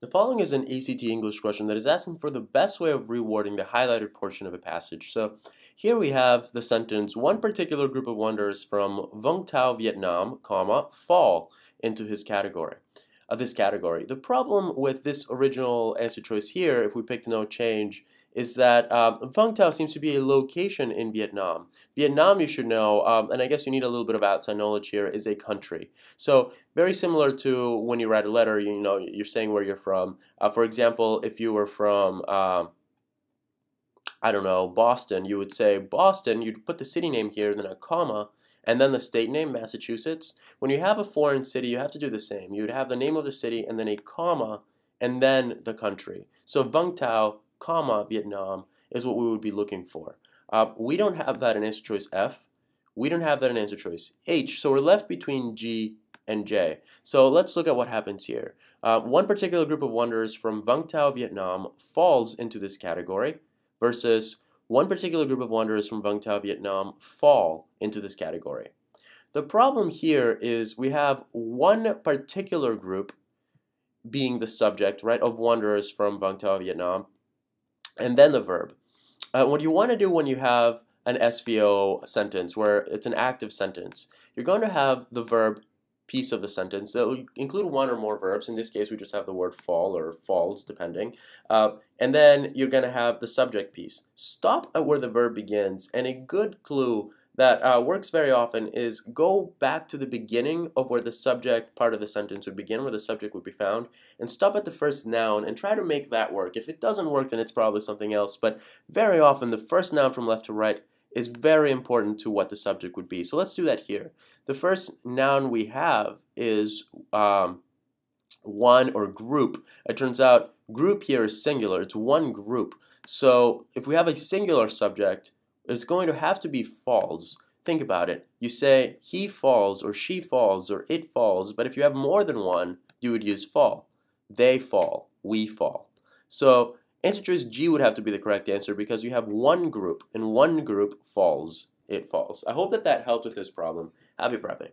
The following is an ACT English question that is asking for the best way of rewording the highlighted portion of a passage. So here we have the sentence, one particular group of wanderers from Vung Tau, Vietnam, comma, fall into this category. The problem with this original answer choice here, if we picked no change, is that Vung Tau seems to be a location in Vietnam. Vietnam, you should know, and I guess you need a little bit of outside knowledge here, is a country. So very similar to when you write a letter, you know, you're saying where you're from. For example, if you were from, I don't know, Boston, you would say Boston, you'd put the city name here, then a comma, and then the state name, Massachusetts. When you have a foreign city, you have to do the same. You would have the name of the city and then a comma and then the country. So Vung Tau, comma, Vietnam is what we would be looking for. We don't have that in answer choice F. We don't have that in answer choice H. So we're left between G and J. So let's look at what happens here. One particular group of wanderers from Vung Tau, Vietnam falls into this category versus one particular group of wanderers from Vung Tau, Vietnam fall into this category. The problem here is we have one particular group being the subject, right, of wanderers from Vung Tau, Vietnam, and then the verb. What you want to do when you have an SVO sentence where it's an active sentence, you're going to have the verb piece of the sentence that will include one or more verbs. In this case, we just have the word fall or falls, depending. And then you're going to have the subject piece. Stop at where the verb begins, and a good clue that works very often is go back to the beginning of where the subject part of the sentence would begin, where the subject would be found, and stop at the first noun and try to make that work. If it doesn't work, then it's probably something else, but very often the first noun from left to right is very important to what the subject would be. So let's do that here. The first noun we have is one or group. It turns out group here is singular. It's one group. So if we have a singular subject, it's going to have to be falls. Think about it. You say he falls or she falls or it falls, but if you have more than one, you would use fall. They fall, we fall. So answer choice G would have to be the correct answer because you have one group, and one group falls, it falls. I hope that helped with this problem. Happy prepping.